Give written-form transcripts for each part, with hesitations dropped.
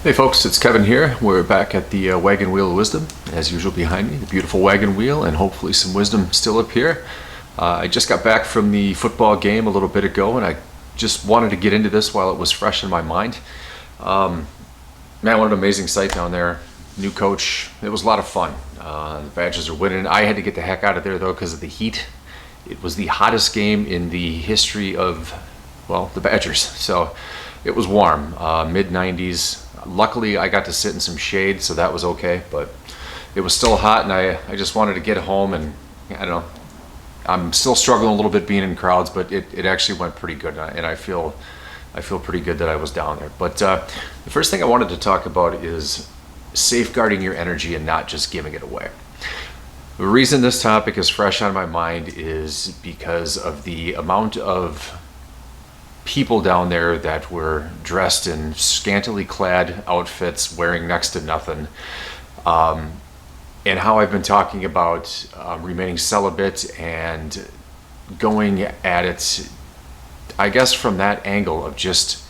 Hey folks, it's Kevin here. We're back at the Wagon Wheel of Wisdom, as usual behind me, the beautiful wagon wheel, and hopefully some wisdom still up here. I just got back from the football game a little bit ago, and I just wanted to get into this while it was fresh in my mind. Man, what an amazing sight down there. New coach. It was a lot of fun. The Badgers are winning. I had to get the heck out of there, though, because of the heat. It was the hottest game in the history of, well, the Badgers. So it was warm, mid-90s. Luckily, I got to sit in some shade, so that was okay, but it was still hot, and I just wanted to get home, and I don't know, I'm still struggling a little bit being in crowds, but it actually went pretty good, and I feel pretty good that I was down there. But the first thing I wanted to talk about is safeguarding your energy and not just giving it away. The reason this topic is fresh on my mind is because of the amount of people down there that were dressed in scantily clad outfits, wearing next to nothing, and how I've been talking about remaining celibate and going at it, I guess, from that angle of just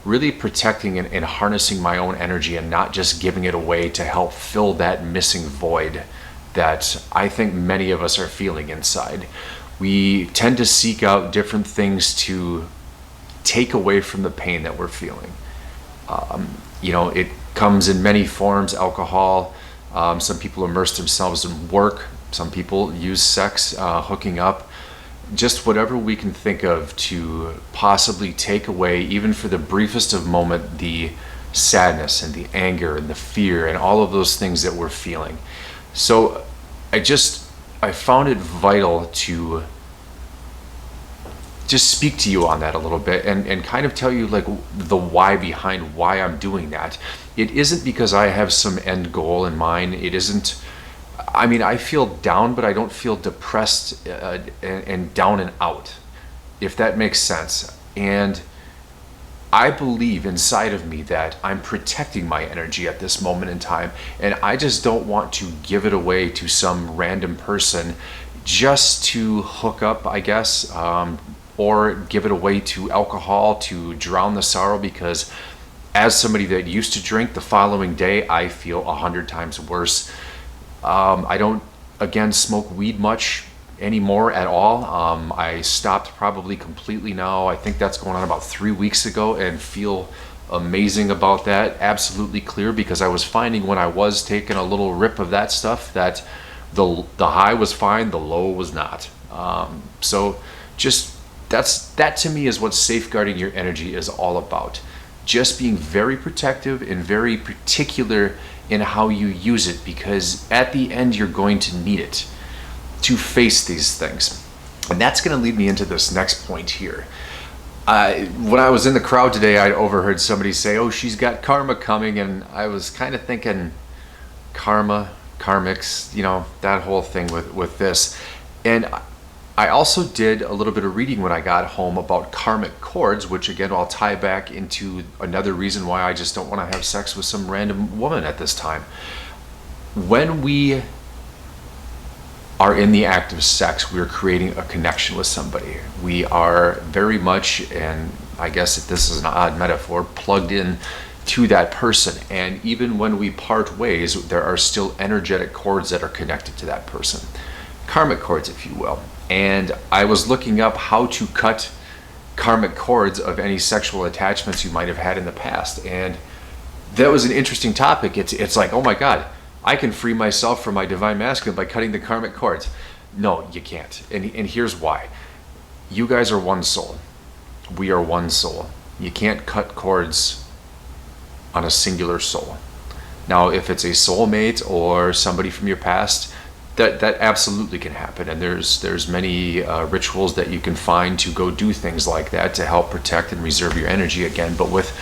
really protecting and harnessing my own energy and not just giving it away to help fill that missing void that I think many of us are feeling inside. We tend to seek out different things to take away from the pain that we're feeling. It comes in many forms: alcohol. Some people immerse themselves in work. Some people use sex, hooking up. Just whatever we can think of to possibly take away, even for the briefest of moment, the sadness and the anger and the fear and all of those things that we're feeling. So I found it vital to just speak to you on that a little bit and kind of tell you like the why behind why I'm doing that. It isn't because I have some end goal in mind. It isn't, I feel down, but I don't feel depressed and down and out, if that makes sense. And I believe inside of me that I'm protecting my energy at this moment in time, and I just don't want to give it away to some random person just to hook up, I guess, or give it away to alcohol to drown the sorrow, because as somebody that used to drink, the following day I feel 100 times worse. I don't, again, smoke weed much anymore at all. I stopped probably completely now. I think that's going on about 3 weeks ago, and feel amazing about that. Absolutely clear, because I was finding when I was taking a little rip of that stuff that the high was fine, the low was not. So just that to me is what safeguarding your energy is all about. Just being very protective and very particular in how you use it, because at the end you're going to need it to face these things. And that's going to lead me into this next point here. When I was in the crowd today, I overheard somebody say, "Oh, she's got karma coming," and I was kind of thinking, karmics, that whole thing with this. And I also did a little bit of reading when I got home about karmic chords, which again, I'll tie back into another reason why I just don't want to have sex with some random woman at this time. When we are in the act of sex, we're creating a connection with somebody. We are very much, and I guess if this is an odd metaphor, plugged in to that person. And even when we part ways, there are still energetic cords that are connected to that person. Karmic cords, if you will. And I was looking up how to cut karmic cords of any sexual attachments you might have had in the past. And that was an interesting topic. It's like, oh my God, I can free myself from my divine masculine by cutting the karmic cords. No, you can't. And here's why. You guys are one soul. We are one soul. You can't cut cords on a singular soul. Now, if it's a soulmate or somebody from your past, that absolutely can happen, and there's many rituals that you can find to go do things like that to help protect and reserve your energy again. But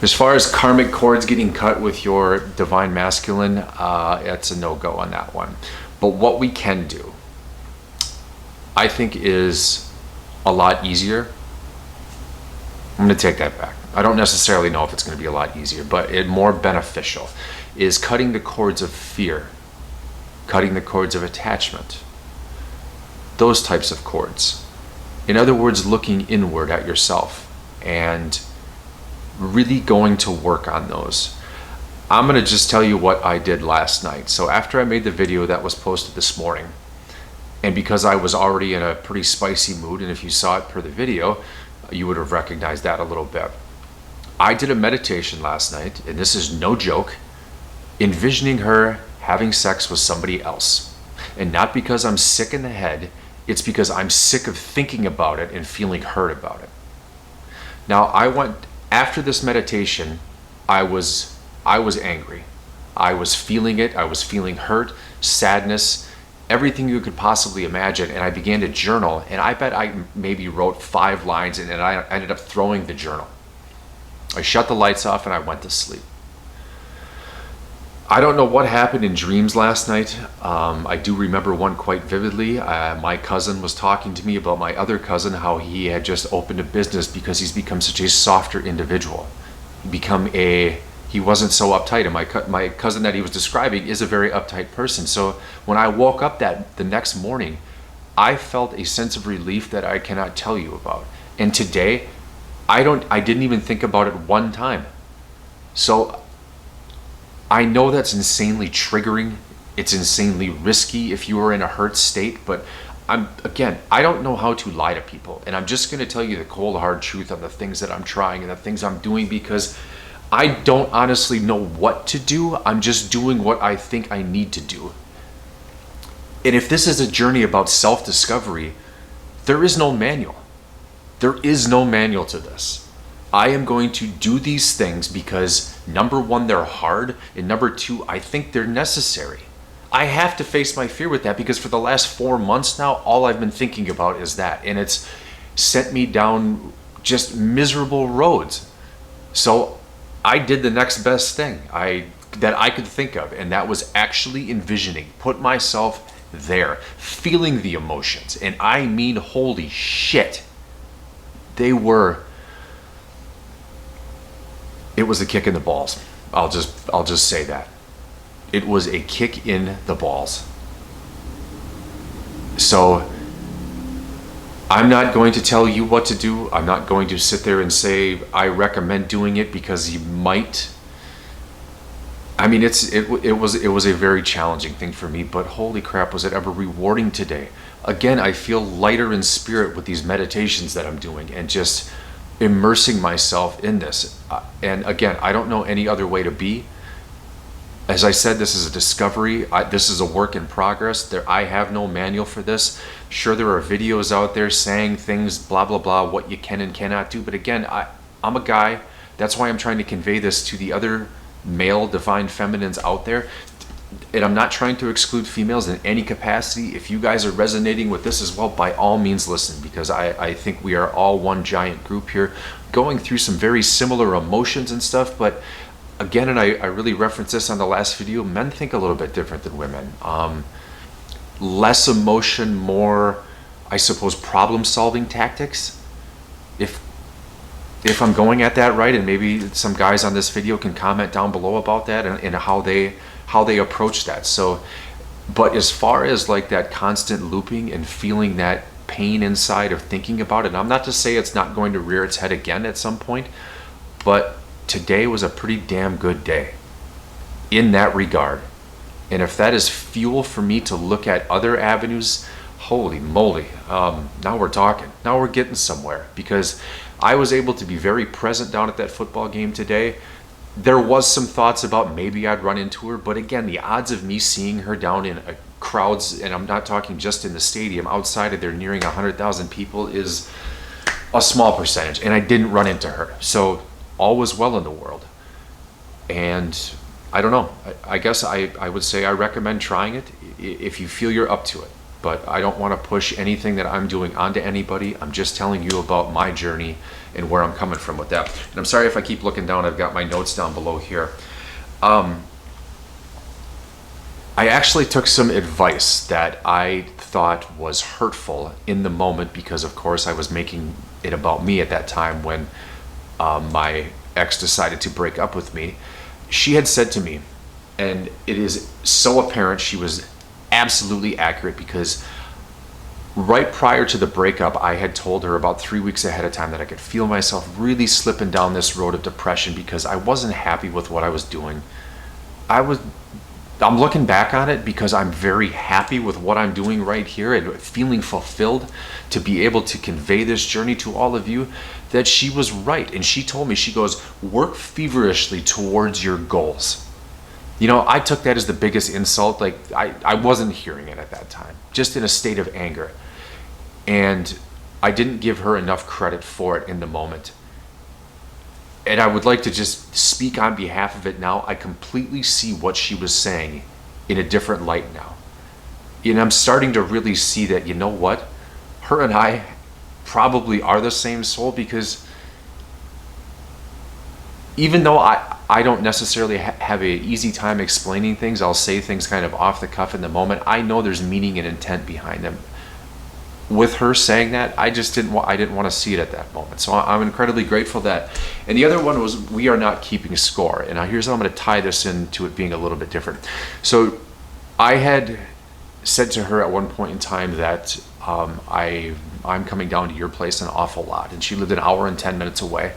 as far as karmic cords getting cut with your divine masculine, it's a no-go on that one. But what we can do, I think, is a lot easier. I'm going to take that back. I don't necessarily know if it's going to be a lot easier, but more beneficial is cutting the cords of fear, cutting the cords of attachment, those types of cords. In other words, looking inward at yourself and really going to work on those. I'm gonna just tell you what I did last night. So after I made the video that was posted this morning, and because I was already in a pretty spicy mood, and if you saw it per the video, you would have recognized that a little bit. I did a meditation last night, and this is no joke, envisioning her having sex with somebody else. And not because I'm sick in the head, it's because I'm sick of thinking about it and feeling hurt about it. Now, after this meditation, I was angry. I was feeling it. I was feeling hurt, sadness, everything you could possibly imagine. And I began to journal, and I bet I maybe wrote 5 lines, and then I ended up throwing the journal. I shut the lights off and I went to sleep. I don't know what happened in dreams last night. I do remember one quite vividly. My cousin was talking to me about my other cousin, how he had just opened a business because he's become such a softer individual. He wasn't so uptight, and my cousin that he was describing is a very uptight person. So when I woke up the next morning, I felt a sense of relief that I cannot tell you about. And today, I didn't even think about it one time. So I know that's insanely triggering. It's insanely risky if you are in a hurt state, but I don't know how to lie to people. And I'm just going to tell you the cold hard truth on the things that I'm trying and the things I'm doing, because I don't honestly know what to do. I'm just doing what I think I need to do. And if this is a journey about self-discovery, there is no manual. There is no manual to this. I am going to do these things because, number one, they're hard, and number two, I think they're necessary. I have to face my fear with that, because for the last 4 months now, all I've been thinking about is that, and it's sent me down just miserable roads. So I did the next best thing that I could think of, and that was actually envisioning, put myself there, feeling the emotions, and I mean, holy shit, it was a kick in the balls. I'll just say that. It was a kick in the balls. So I'm not going to tell you what to do. I'm not going to sit there and say I recommend doing it, because you might. I mean, it was a very challenging thing for me, but holy crap, was it ever rewarding today. Again, I feel lighter in spirit with these meditations that I'm doing and just immersing myself in this. And again, I don't know any other way to be. As I said, this is a discovery. This is a work in progress. I have no manual for this. Sure, there are videos out there saying things, blah, blah, blah, what you can and cannot do. But again, I'm a guy. That's why I'm trying to convey this to the other male divine feminines out there. And I'm not trying to exclude females in any capacity. If you guys are resonating with this as well, by all means listen, because I think we are all one giant group here going through some very similar emotions and stuff. But again, and I really referenced this on the last video, men think a little bit different than women. Less emotion, more, I suppose, problem-solving tactics. If I'm going at that right, and maybe some guys on this video can comment down below about that and how they approach that. So, but as far as like that constant looping and feeling that pain inside of thinking about it, and I'm not to say it's not going to rear its head again at some point, but today was a pretty damn good day in that regard. And if that is fuel for me to look at other avenues, holy moly, now we're talking. Now we're getting somewhere, because I was able to be very present down at that football game today. There was some thoughts about maybe I'd run into her, but again, the odds of me seeing her down in crowds, and I'm not talking just in the stadium, outside of there nearing 100,000 people, is a small percentage, and I didn't run into her. So all was well in the world. And I don't know, I guess I would say I recommend trying it if you feel you're up to it. But I don't want to push anything that I'm doing onto anybody. I'm just telling you about my journey and where I'm coming from with that. And I'm sorry if I keep looking down. I've got my notes down below here. I actually took some advice that I thought was hurtful in the moment, because of course I was making it about me at that time when my ex decided to break up with me. She had said to me, and it is so apparent she was absolutely accurate, because right prior to the breakup, I had told her about 3 weeks ahead of time that I could feel myself really slipping down this road of depression because I wasn't happy with what I was doing. I'm looking back on it because I'm very happy with what I'm doing right here and feeling fulfilled to be able to convey this journey to all of you, that she was right. And she told me, she goes, work feverishly towards your goals. You know, I took that as the biggest insult. Like, I wasn't hearing it at that time, just in a state of anger. And I didn't give her enough credit for it in the moment. And I would like to just speak on behalf of it now. I completely see what she was saying in a different light now. And I'm starting to really see that, you know what? Her and I probably are the same soul, because even though I don't necessarily have an easy time explaining things, I'll say things kind of off the cuff in the moment. I know there's meaning and intent behind them. With her saying that, I didn't want to see it at that moment. So I'm incredibly grateful that. And the other one was, we are not keeping score. And now here's how I'm going to tie this into it being a little bit different. So I had said to her at one point in time that I'm coming down to your place an awful lot. And she lived an hour and 10 minutes away.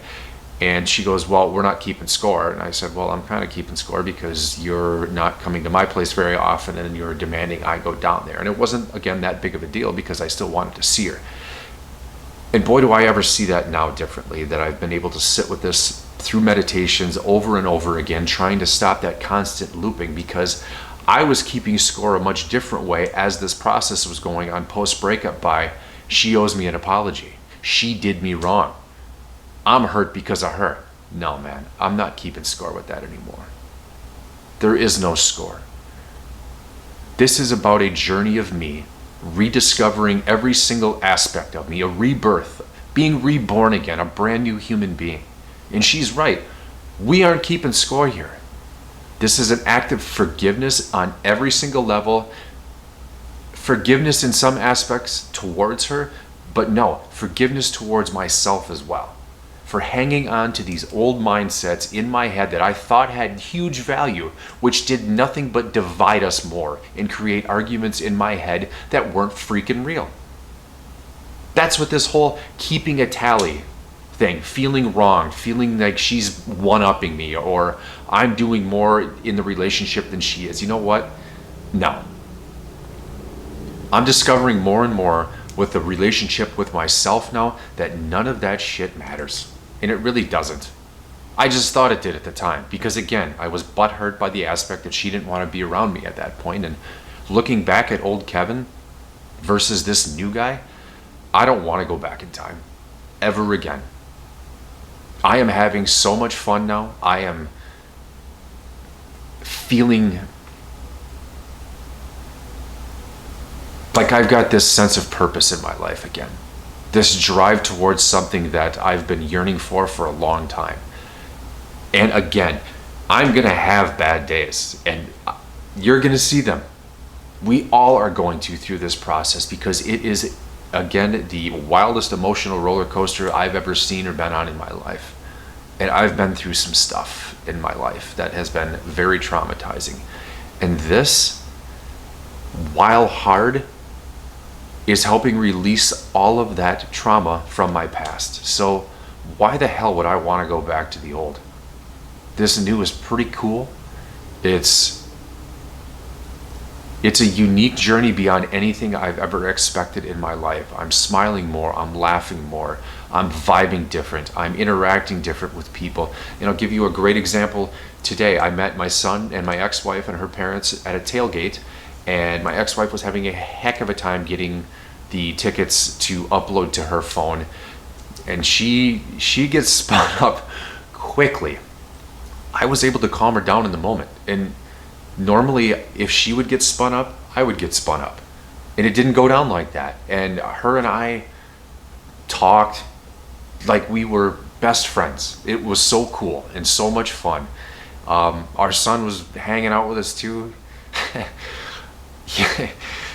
And she goes, well, we're not keeping score. And I said, well, I'm kind of keeping score because you're not coming to my place very often and you're demanding I go down there. And it wasn't, again, that big of a deal because I still wanted to see her. And boy, do I ever see that now differently, that I've been able to sit with this through meditations over and over again, trying to stop that constant looping, because I was keeping score a much different way as this process was going on post-breakup by, she owes me an apology. She did me wrong. I'm hurt because of her. No, man, I'm not keeping score with that anymore. There is no score. This is about a journey of me rediscovering every single aspect of me, a rebirth, being reborn again, a brand new human being. And she's right. We aren't keeping score here. This is an act of forgiveness on every single level. Forgiveness in some aspects towards her, but no, forgiveness towards myself as well, for hanging on to these old mindsets in my head that I thought had huge value, which did nothing but divide us more and create arguments in my head that weren't freaking real. That's what this whole keeping a tally thing, feeling wrong, feeling like she's one-upping me or I'm doing more in the relationship than she is. You know what? No. I'm discovering more and more with the relationship with myself now that none of that shit matters. And it really doesn't. I just thought it did at the time because, again, I was butthurt by the aspect that she didn't want to be around me at that point. And looking back at old Kevin versus this new guy, I don't want to go back in time ever again. I am having so much fun now. I am feeling like I've got this sense of purpose in my life again. This drive towards something that I've been yearning for a long time. And again, I'm going to have bad days and you're going to see them. We all are going to through this process because it is, again, the wildest emotional roller coaster I've ever seen or been on in my life. And I've been through some stuff in my life that has been very traumatizing. And this, while hard, is helping release all of that trauma from my past. So why the hell would I want to go back to the old? This new is pretty cool. It's a unique journey beyond anything I've ever expected in my life. I'm smiling more, I'm laughing more, I'm vibing different, I'm interacting different with people. And I'll give you a great example. Today I met my son and my ex-wife and her parents at a tailgate, and my ex-wife was having a heck of a time getting the tickets to upload to her phone, and she gets spun up quickly. I was able to calm her down in the moment, and normally if she would get spun up, I would get spun up, and it didn't go down like that. And her and I talked like we were best friends. It was so cool and so much fun. Our son was hanging out with us too.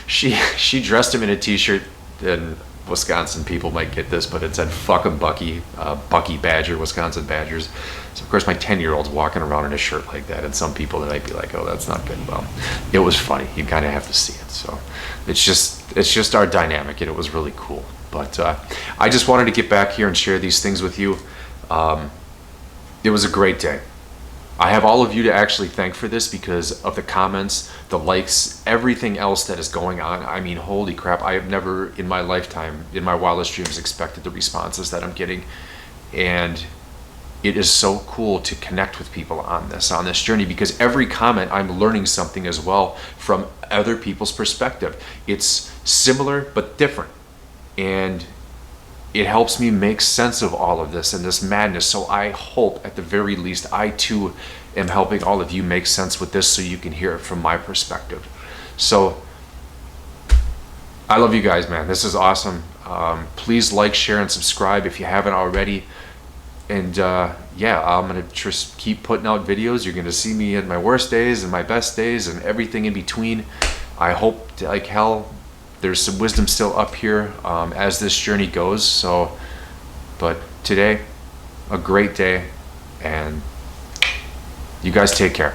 She dressed him in a t-shirt, and Wisconsin people might get this, but it said "fuck 'em Bucky," Bucky Badger, Wisconsin Badgers. So of course my 10-year-old's walking around in a shirt like that, and some people that might be like, oh, that's not good. Well, it was funny. You kind of have to see it. So it's just our dynamic, and it was really cool. But I just wanted to get back here and share these things with you. It was a great day. I have all of you to actually thank for this because of the comments, the likes, everything else that is going on. I mean, holy crap, I have never in my lifetime, in my wildest dreams, expected the responses that I'm getting. And it is so cool to connect with people on this journey, because every comment I'm learning something as well from other people's perspective. It's similar but different. And it helps me make sense of all of this and this madness. So I hope at the very least I too am helping all of you make sense with this so you can hear it from my perspective. So I love you guys, man. This is awesome. Please like, share, and subscribe if you haven't already. And yeah, I'm gonna just keep putting out videos. You're gonna see me at my worst days and my best days and everything in between. I hope like hell there's some wisdom still up here as this journey goes. So, but today, a great day, and you guys take care.